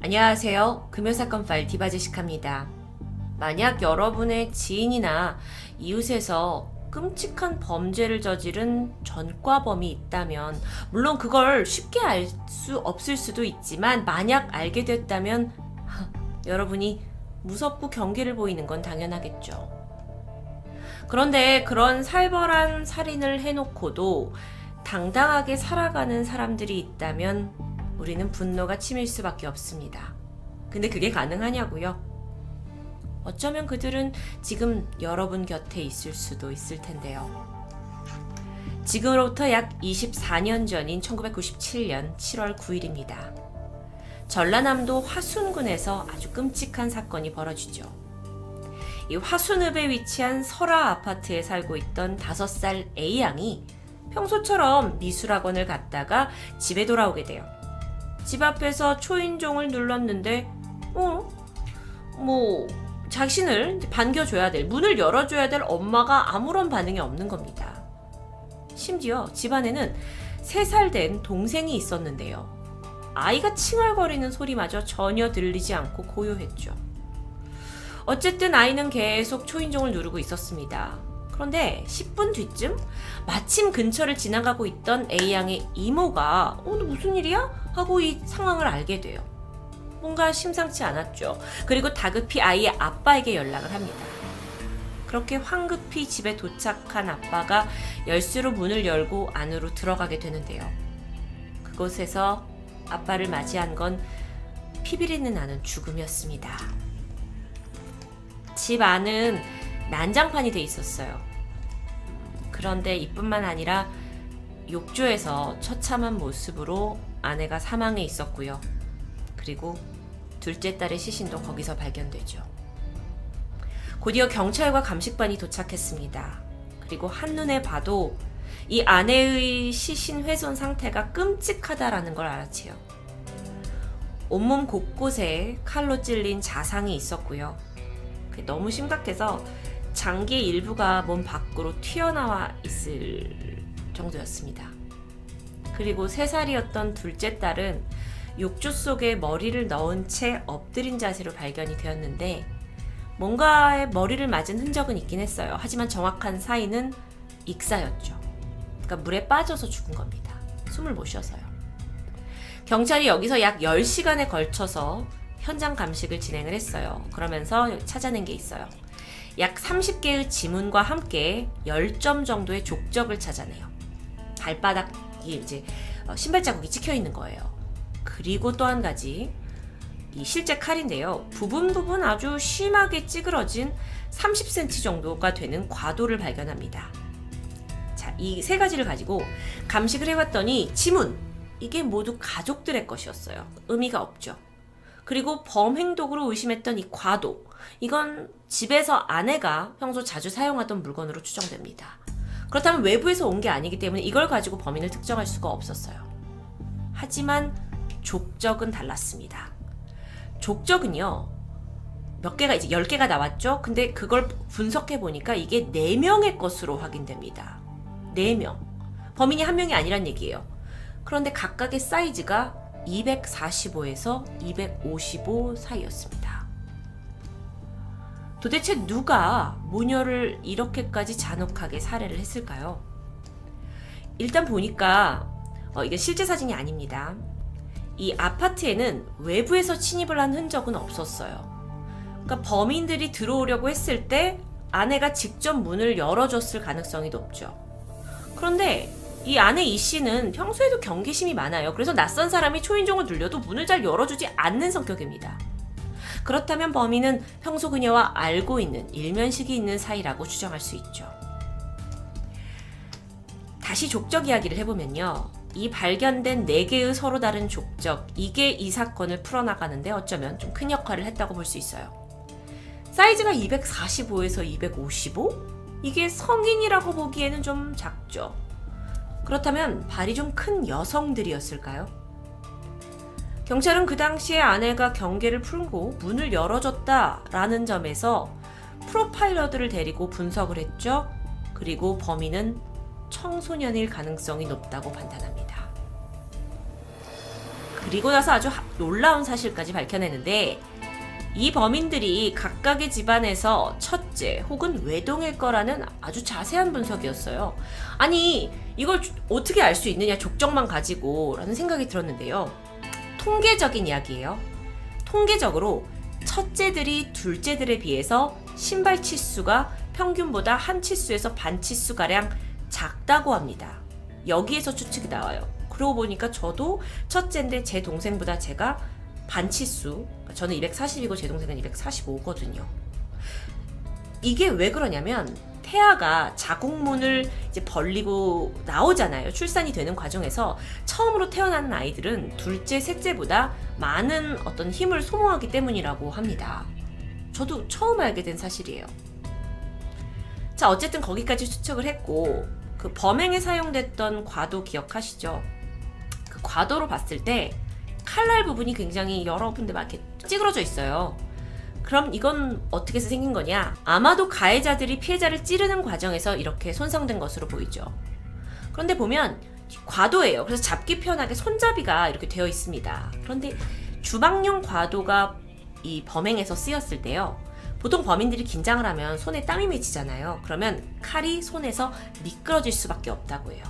안녕하세요. 금요사건 파일 디바제시카입니다. 만약 여러분의 지인이나 이웃에서 끔찍한 범죄를 저지른 전과범이 있다면, 물론 그걸 쉽게 알 수 없을 수도 있지만 만약 알게 됐다면 여러분이 무섭고 경계를 보이는 건 당연하겠죠. 그런데 그런 살벌한 살인을 해놓고도 당당하게 살아가는 사람들이 있다면 우리는 분노가 치밀 수밖에 없습니다. 근데 그게 가능하냐고요? 어쩌면 그들은 지금 여러분 곁에 있을 수도 있을 텐데요. 지금으로부터 약 24년 전인 1997년 7월 9일입니다. 전라남도 화순군에서 아주 끔찍한 사건이 벌어지죠. 이 화순읍에 위치한 설화 아파트에 살고 있던 5살 A양이 평소처럼 미술학원을 갔다가 집에 돌아오게 돼요. 집 앞에서 초인종을 눌렀는데 자신을 반겨줘야 될, 문을 열어줘야 될 엄마가 아무런 반응이 없는 겁니다. 심지어 집안에는 3살 된 동생이 있었는데요. 아이가 칭얼거리는 소리마저 전혀 들리지 않고 고요했죠. 어쨌든 아이는 계속 초인종을 누르고 있었습니다. 그런데 10분 뒤쯤 마침 근처를 지나가고 있던 A양의 이모가 너 무슨 일이야? 하고 이 상황을 알게 돼요. 뭔가 심상치 않았죠. 그리고 다급히 아이의 아빠에게 연락을 합니다. 그렇게 황급히 집에 도착한 아빠가 열쇠로 문을 열고 안으로 들어가게 되는데요. 그곳에서 아빠를 맞이한 건 피비린내 나는 죽음이었습니다. 집 안은 난장판이 돼 있었어요. 그런데 이뿐만 아니라 욕조에서 처참한 모습으로 아내가 사망해 있었고요. 그리고 둘째 딸의 시신도 거기서 발견되죠. 곧이어 경찰과 감식반이 도착했습니다. 그리고 한눈에 봐도 이 아내의 시신 훼손 상태가 끔찍하다라는 걸 알았지요. 온몸 곳곳에 칼로 찔린 자상이 있었고요. 너무 심각해서 장기의 일부가 몸 밖으로 튀어나와 있을 정도였습니다. 그리고 3살이었던 둘째 딸은 욕조 속에 머리를 넣은 채 엎드린 자세로 발견이 되었는데 뭔가에 머리를 맞은 흔적은 있긴 했어요. 하지만 정확한 사인은 익사였죠. 그러니까 물에 빠져서 죽은 겁니다. 숨을 못 쉬어서요. 경찰이 여기서 약 10시간에 걸쳐서 현장 감식을 진행을 했어요. 그러면서 찾아낸 게 있어요. 약 30개의 지문과 함께 10점 정도의 족적을 찾아내요. 발바닥이 이제 신발 자국이 찍혀 있는 거예요. 그리고 또 한 가지, 이 실제 칼인데요. 부분 아주 심하게 찌그러진 30cm 정도가 되는 과도를 발견합니다. 자, 이 3가지를 가지고 감식을 해봤더니 지문, 이게 모두 가족들의 것이었어요. 의미가 없죠. 그리고 범행도구로 의심했던 이 과도, 이건 집에서 아내가 평소 자주 사용하던 물건으로 추정됩니다. 그렇다면 외부에서 온 게 아니기 때문에 이걸 가지고 범인을 특정할 수가 없었어요. 하지만 족적은 달랐습니다. 족적은요, 몇 개가 이제 10개가 나왔죠. 근데 그걸 분석해 보니까 이게 4명의 것으로 확인됩니다. 4명. 범인이 1명이 아니란 얘기예요. 그런데 각각의 사이즈가 245에서 255 사이였습니다. 도대체 누가 모녀를 이렇게까지 잔혹하게 살해를 했을까요? 일단 보니까 이게 실제 사진이 아닙니다. 이 아파트에는 외부에서 침입을 한 흔적은 없었어요. 그러니까 범인들이 들어오려고 했을 때 아내가 직접 문을 열어줬을 가능성이 높죠. 그런데 이 아내 이 씨는 평소에도 경계심이 많아요. 그래서 낯선 사람이 초인종을 눌려도 문을 잘 열어주지 않는 성격입니다. 그렇다면 범인은 평소 그녀와 알고 있는 일면식이 있는 사이라고 추정할 수 있죠. 다시 족적 이야기를 해보면요. 이 발견된 4개의 서로 다른 족적, 이게 이 사건을 풀어나가는데 어쩌면 좀 큰 역할을 했다고 볼 수 있어요. 사이즈가 245에서 255? 이게 성인이라고 보기에는 좀 작죠. 그렇다면 발이 좀 큰 여성들이었을까요? 경찰은 그 당시에 아내가 경계를 풀고 문을 열어줬다라는 점에서 프로파일러들을 데리고 분석을 했죠. 그리고 범인은 청소년일 가능성이 높다고 판단합니다. 그리고 나서 아주 놀라운 사실까지 밝혀내는데, 이 범인들이 각각의 집안에서 첫째 혹은 외동일 거라는 아주 자세한 분석이었어요. 아니, 이걸 어떻게 알 수 있느냐, 족적만 가지고 라는 생각이 들었는데요. 통계적인 이야기예요. 통계적으로 첫째들이 둘째들에 비해서 신발 치수가 평균보다 한 치수에서 반 치수가량 작다고 합니다. 여기에서 추측이 나와요. 그러고 보니까 저도 첫째인데 제 동생보다 제가 반 치수, 저는 240이고 제 동생은 245거든요. 이게 왜 그러냐면, 태아가 자궁문을 이제 벌리고 나오잖아요. 출산이 되는 과정에서 처음으로 태어나는 아이들은 둘째, 셋째보다 많은 어떤 힘을 소모하기 때문이라고 합니다. 저도 처음 알게 된 사실이에요. 자, 어쨌든 거기까지 추측을 했고, 그 범행에 사용됐던 과도 기억하시죠? 그 과도로 봤을 때 칼날 부분이 굉장히 여러 군데 막 이렇게 찌그러져 있어요. 그럼 이건 어떻게 해서 생긴 거냐? 아마도 가해자들이 피해자를 찌르는 과정에서 이렇게 손상된 것으로 보이죠. 그런데 보면 과도예요. 그래서 잡기 편하게 손잡이가 이렇게 되어 있습니다. 그런데 주방용 과도가 이 범행에서 쓰였을 때요, 보통 범인들이 긴장을 하면 손에 땀이 맺히잖아요. 그러면 칼이 손에서 미끄러질 수밖에 없다고 해요.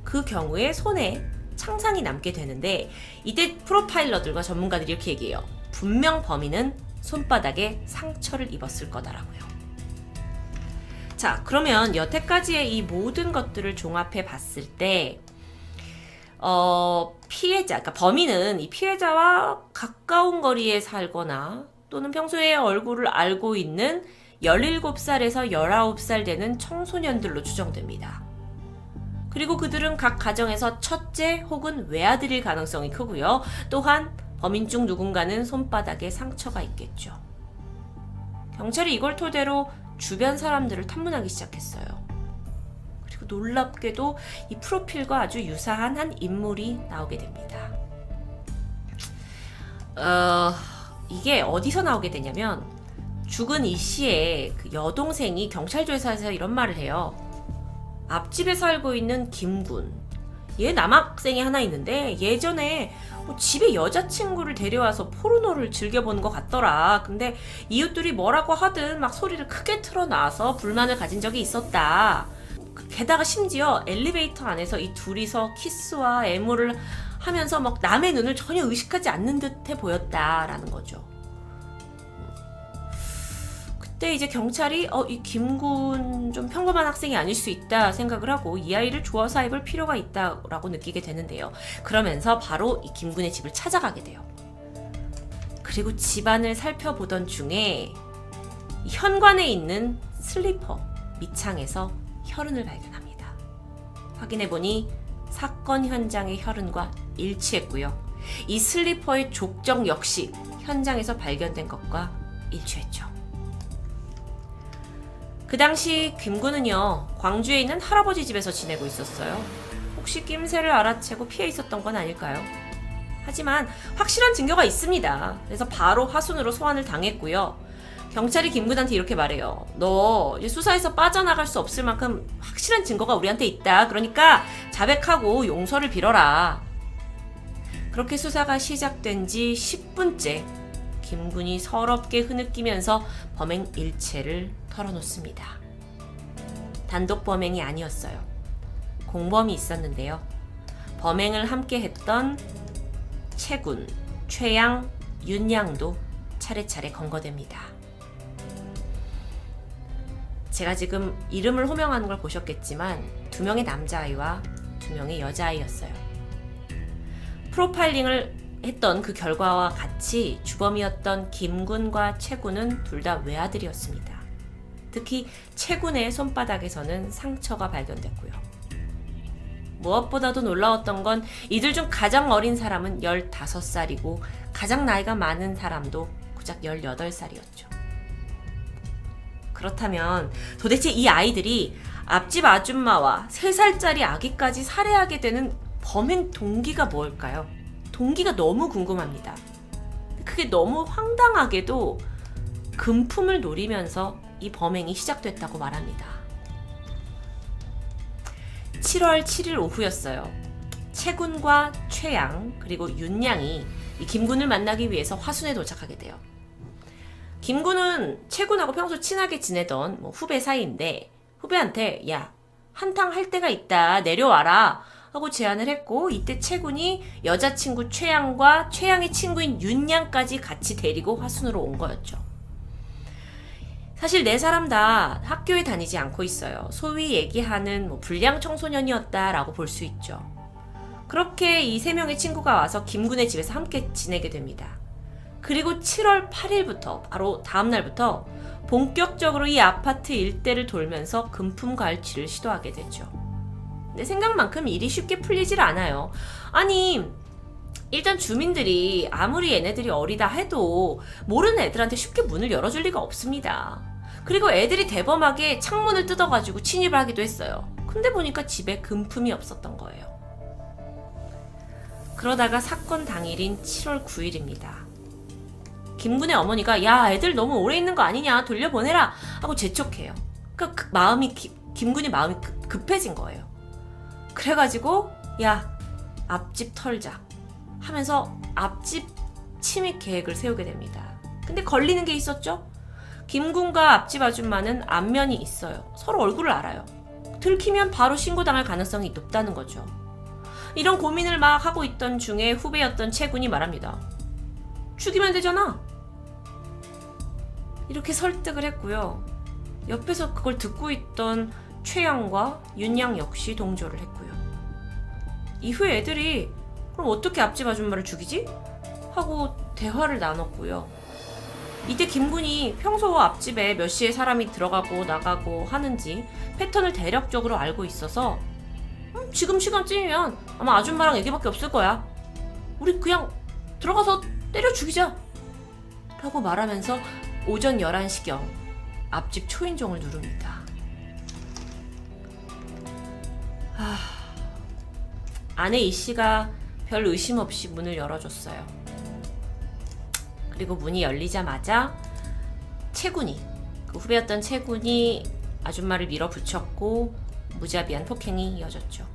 그 경우에 손에 창상이 남게 되는데, 이때 프로파일러들과 전문가들이 이렇게 얘기해요. 분명 범인은 손바닥에 상처를 입었을 거다라고요. 자, 그러면 여태까지의 이 모든 것들을 종합해 봤을 때 피해자, 그러니까 범인은 이 피해자와 가까운 거리에 살거나 또는 평소에 얼굴을 알고 있는 17살에서 19살 되는 청소년들로 추정됩니다. 그리고 그들은 각 가정에서 첫째 혹은 외아들일 가능성이 크고요. 또한 범인 중 누군가는 손바닥에 상처가 있겠죠. 경찰이 이걸 토대로 주변 사람들을 탐문하기 시작했어요. 그리고 놀랍게도 이 프로필과 아주 유사한 한 인물이 나오게 됩니다. 이게 어디서 나오게 되냐면, 죽은 이 씨의 그 여동생이 경찰 조사에서 이런 말을 해요. 앞집에 살고 있는 김군, 얘 남학생이 하나 있는데 예전에 뭐 집에 여자친구를 데려와서 포르노를 즐겨보는 것 같더라. 근데 이웃들이 뭐라고 하든 막 소리를 크게 틀어놔서 불만을 가진 적이 있었다. 게다가 심지어 엘리베이터 안에서 이 둘이서 키스와 애무를 하면서 막 남의 눈을 전혀 의식하지 않는 듯해 보였다라는 거죠. 그때 이제 경찰이 이 김군 좀 평범한 학생이 아닐 수 있다 생각을 하고 이 아이를 조사 해볼 필요가 있다라고 느끼게 되는데요. 그러면서 바로 이 김군의 집을 찾아가게 돼요. 그리고 집안을 살펴보던 중에 현관에 있는 슬리퍼 밑창에서 혈흔을 발견합니다. 확인해보니 사건 현장의 혈흔과 일치했고요. 이 슬리퍼의 족적 역시 현장에서 발견된 것과 일치했죠. 그 당시 김군은요, 광주에 있는 할아버지 집에서 지내고 있었어요. 혹시 낌새를 알아채고 피해 있었던 건 아닐까요? 하지만 확실한 증거가 있습니다. 그래서 바로 화순으로 소환을 당했고요. 경찰이 김군한테 이렇게 말해요. 너 이제 수사에서 빠져나갈 수 없을 만큼 확실한 증거가 우리한테 있다. 그러니까 자백하고 용서를 빌어라. 그렇게 수사가 시작된 지 10분째 김군이 서럽게 흐느끼면서 범행 일체를 털어놓습니다. 단독 범행이 아니었어요. 공범이 있었는데요. 범행을 함께 했던 최군, 최양, 윤양도 차례차례 검거됩니다. 제가 지금 이름을 호명하는 걸 보셨겠지만 2명의 남자아이와 2명의 여자아이였어요. 프로파일링을 했던 그 결과와 같이 주범이었던 김군과 최군은 둘 다 외아들이었습니다. 특히 최군의 손바닥에서는 상처가 발견됐고요. 무엇보다도 놀라웠던 건 이들 중 가장 어린 사람은 15살이고 가장 나이가 많은 사람도 고작 18살이었죠. 그렇다면 도대체 이 아이들이 앞집 아줌마와 3살짜리 아기까지 살해하게 되는 범행 동기가 뭘까요? 동기가 너무 궁금합니다. 그게 너무 황당하게도 금품을 노리면서 이 범행이 시작됐다고 말합니다. 7월 7일 오후였어요. 채군과 최양 그리고 윤양이 이 김군을 만나기 위해서 화순에 도착하게 돼요. 김군은 채군하고 평소 친하게 지내던 후배 사이인데 후배한테 야, 한탕 할 때가 있다 내려와라 하고 제안을 했고, 이때 채군이 여자친구 최양과 최양의 친구인 윤양까지 같이 데리고 화순으로 온 거였죠. 사실 네 사람 다 학교에 다니지 않고 있어요. 소위 얘기하는 불량 청소년이었다라고 볼 수 있죠. 그렇게 이 세 명의 친구가 와서 김군의 집에서 함께 지내게 됩니다. 그리고 7월 8일부터 바로 다음 날부터 본격적으로 이 아파트 일대를 돌면서 금품 갈취를 시도하게 되죠. 내 생각만큼 일이 쉽게 풀리질 않아요. 아니, 일단 주민들이 아무리 얘네들이 어리다 해도 모르는 애들한테 쉽게 문을 열어줄 리가 없습니다. 그리고 애들이 대범하게 창문을 뜯어가지고 침입을 하기도 했어요. 근데 보니까 집에 금품이 없었던 거예요. 그러다가 사건 당일인 7월 9일입니다. 김군의 어머니가 야, 애들 너무 오래 있는 거 아니냐, 돌려보내라 하고 재촉해요. 그러니까 김군이 마음이 급해진 거예요. 그래가지고 야, 앞집 털자 하면서 앞집 침입 계획을 세우게 됩니다. 근데 걸리는 게 있었죠? 김군과 앞집 아줌마는 안면이 있어요. 서로 얼굴을 알아요. 들키면 바로 신고당할 가능성이 높다는 거죠. 이런 고민을 막 하고 있던 중에 후배였던 채군이 말합니다. 죽이면 되잖아. 이렇게 설득을 했고요. 옆에서 그걸 듣고 있던 최양과 윤양 역시 동조를 했고요. 이후에 애들이 그럼 어떻게 앞집 아줌마를 죽이지? 하고 대화를 나눴고요. 이때 김군이 평소 앞집에 몇 시에 사람이 들어가고 나가고 하는지 패턴을 대략적으로 알고 있어서 지금 시간쯤이면 아마 아줌마랑 애기밖에 없을 거야. 우리 그냥 들어가서 때려 죽이자 라고 말하면서 오전 11시경 앞집 초인종을 누릅니다. 아내 이씨가 별 의심 없이 문을 열어줬어요. 그리고 문이 열리자마자 채군이, 그 후배였던 채군이 아줌마를 밀어붙였고 무자비한 폭행이 이어졌죠.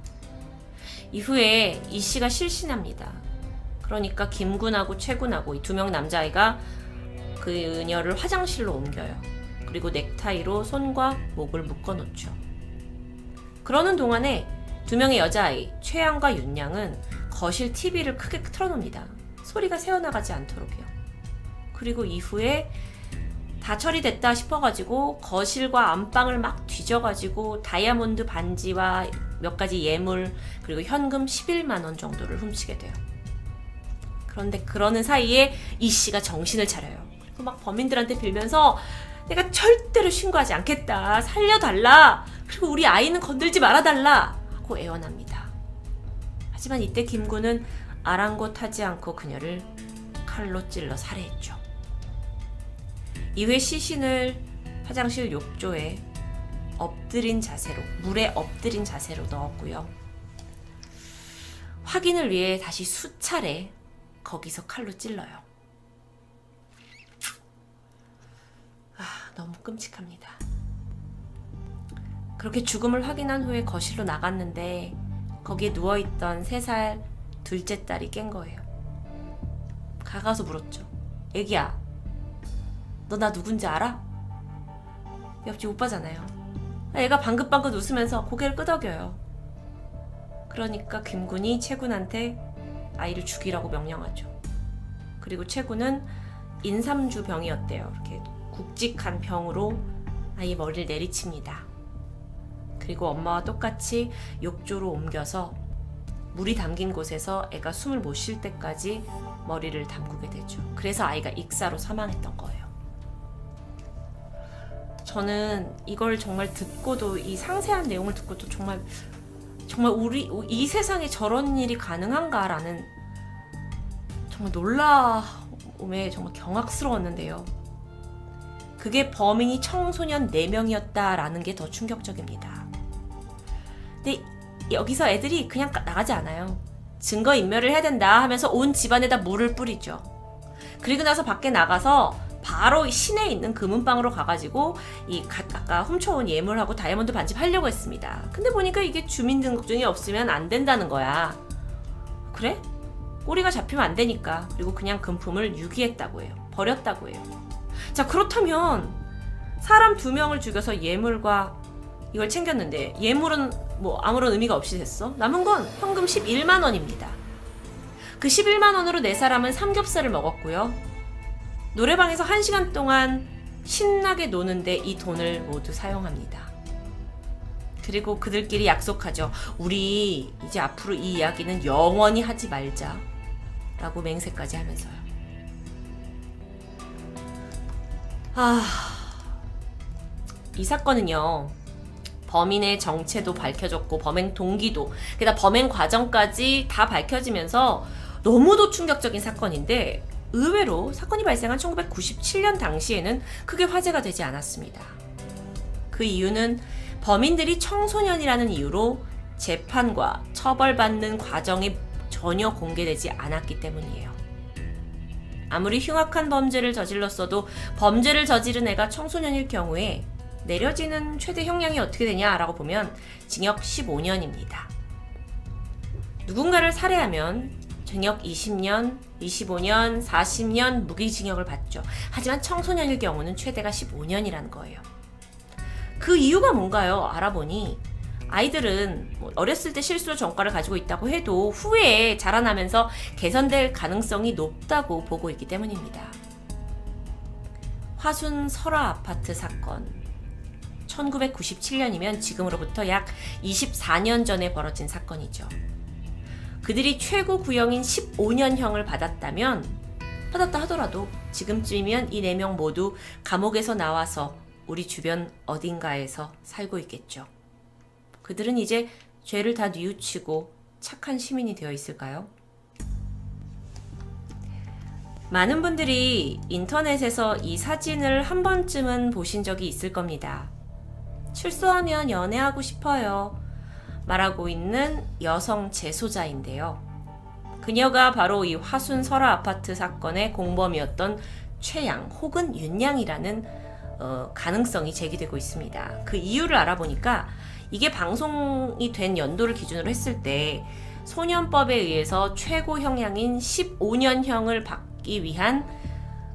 이후에 이씨가 실신합니다. 그러니까 김군하고 채군하고 이 두 명 남자아이가 그녀를 화장실로 옮겨요. 그리고 넥타이로 손과 목을 묶어놓죠. 그러는 동안에 두 명의 여자아이 최양과 윤양은 거실 TV를 크게 틀어놓습니다. 소리가 새어나가지 않도록요. 그리고 이후에 다 처리됐다 싶어가지고 거실과 안방을 막 뒤져가지고 다이아몬드 반지와 몇 가지 예물 그리고 현금 11만 원 정도를 훔치게 돼요. 그런데 그러는 사이에 이씨가 정신을 차려요. 그리고 막 범인들한테 빌면서 내가 절대로 신고하지 않겠다, 살려달라, 그리고 우리 아이는 건들지 말아달라 하고 애원합니다. 하지만 이때 김군은 아랑곳하지 않고 그녀를 칼로 찔러 살해했죠. 이후에 시신을 화장실 욕조에 엎드린 자세로, 물에 엎드린 자세로 넣었고요. 확인을 위해 다시 수차례 거기서 칼로 찔러요. 너무 끔찍합니다. 그렇게 죽음을 확인한 후에 거실로 나갔는데 거기에 누워있던 3살 둘째 딸이 깬 거예요. 가서 물었죠. 애기야, 너 나 누군지 알아? 옆집 오빠잖아요. 애가 방긋방긋 웃으면서 고개를 끄덕여요. 그러니까 김군이 채군한테 아이를 죽이라고 명령하죠. 그리고 채군은 인삼주 병이었대요. 이렇게 굵직한 병으로 아이 머리를 내리칩니다. 그리고 엄마와 똑같이 욕조로 옮겨서 물이 담긴 곳에서 애가 숨을 못 쉴 때까지 머리를 담그게 되죠. 그래서 아이가 익사로 사망했던 거예요. 저는 이걸 정말 듣고도, 이 상세한 내용을 듣고도 정말 이 세상에 저런 일이 가능한가라는 정말 놀라움에 정말 경악스러웠는데요. 그게 범인이 청소년 4명이었다라는 게 더 충격적입니다. 근데 여기서 애들이 그냥 나가지 않아요. 증거인멸을 해야 된다 하면서 온 집안에다 물을 뿌리죠. 그리고 나서 밖에 나가서 바로 시내에 있는 금은방으로 가가지고 아까 훔쳐온 예물하고 다이아몬드 반지 팔려고 했습니다. 근데 보니까 이게 주민등록증이 없으면 안 된다는 거야. 그래? 꼬리가 잡히면 안 되니까. 그리고 그냥 금품을 유기했다고 해요. 버렸다고 해요. 자, 그렇다면 사람 2명을 죽여서 예물과 이걸 챙겼는데 예물은 뭐 아무런 의미가 없이 됐어. 남은 건 현금 11만 원입니다. 그 11만 원으로 4사람은 삼겹살을 먹었고요. 노래방에서 1시간 동안 신나게 노는데 이 돈을 모두 사용합니다. 그리고 그들끼리 약속하죠. 우리 이제 앞으로 이 이야기는 영원히 하지 말자 라고 맹세까지 하면서요. 이 사건은요, 범인의 정체도 밝혀졌고 범행 동기도, 게다가 범행 과정까지 다 밝혀지면서 너무도 충격적인 사건인데, 의외로 사건이 발생한 1997년 당시에는 크게 화제가 되지 않았습니다. 그 이유는 범인들이 청소년이라는 이유로 재판과 처벌받는 과정이 전혀 공개되지 않았기 때문이에요. 아무리 흉악한 범죄를 저질렀어도 범죄를 저지른 애가 청소년일 경우에 내려지는 최대 형량이 어떻게 되냐라고 보면 징역 15년입니다. 누군가를 살해하면 징역 20년, 25년, 40년 무기징역을 받죠. 하지만 청소년일 경우는 최대가 15년이라는 거예요. 그 이유가 뭔가요? 알아보니 아이들은 어렸을 때 실수로 전과를 가지고 있다고 해도 후에 자라나면서 개선될 가능성이 높다고 보고 있기 때문입니다. 화순 설화 아파트 사건. 1997년이면 지금으로부터 약 24년 전에 벌어진 사건이죠. 그들이 최고 구형인 15년형을 받았다 하더라도 지금쯤이면 이 4명 모두 감옥에서 나와서 우리 주변 어딘가에서 살고 있겠죠. 그들은 이제 죄를 다 뉘우치고 착한 시민이 되어 있을까요? 많은 분들이 인터넷에서 이 사진을 한 번쯤은 보신 적이 있을 겁니다. 출소하면 연애하고 싶어요 말하고 있는 여성 재소자인데요. 그녀가 바로 이 화순 설화 아파트 사건의 공범이었던 최양 혹은 윤양이라는 가능성이 제기되고 있습니다. 그 이유를 알아보니까 이게 방송이 된 연도를 기준으로 했을 때 소년법에 의해서 최고 형량인 15년형을 받기 위한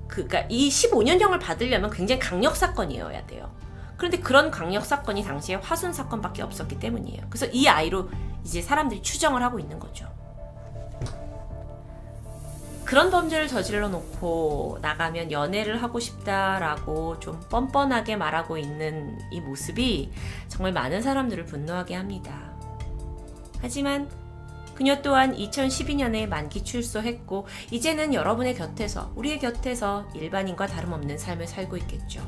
그러니까 이 15년형을 받으려면 굉장히 강력 사건이어야 돼요. 그런데 그런 강력 사건이 당시에 화순 사건밖에 없었기 때문이에요. 그래서 이 아이로 이제 사람들이 추정을 하고 있는 거죠. 그런 범죄를 저질러 놓고 나가면 연애를 하고 싶다라고 좀 뻔뻔하게 말하고 있는 이 모습이 정말 많은 사람들을 분노하게 합니다. 하지만 그녀 또한 2012년에 만기 출소했고 이제는 여러분의 곁에서, 우리의 곁에서 일반인과 다름없는 삶을 살고 있겠죠.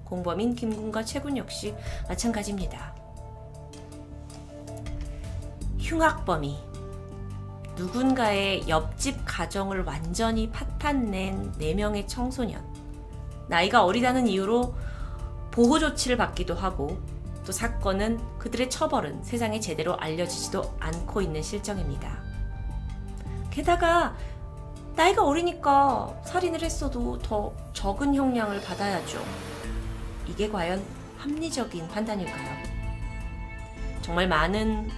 공범인 김군과 최군 역시 마찬가지입니다. 흉악범이 누군가의 옆집 가정을 완전히 파탄낸 4명의 청소년, 나이가 어리다는 이유로 보호 조치를 받기도 하고 또 사건은 그들의 처벌은 세상에 제대로 알려지지도 않고 있는 실정입니다. 게다가 나이가 어리니까 살인을 했어도 더 적은 형량을 받아야죠. 이게 과연 합리적인 판단일까요? 정말 많은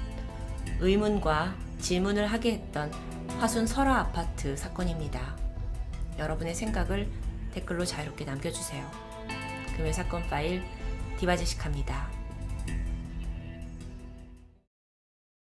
의문과 질문을 하게 했던 화순 설화 아파트 사건입니다. 여러분의 생각을 댓글로 자유롭게 남겨주세요. 금요일 사건 파일 디바제식합니다.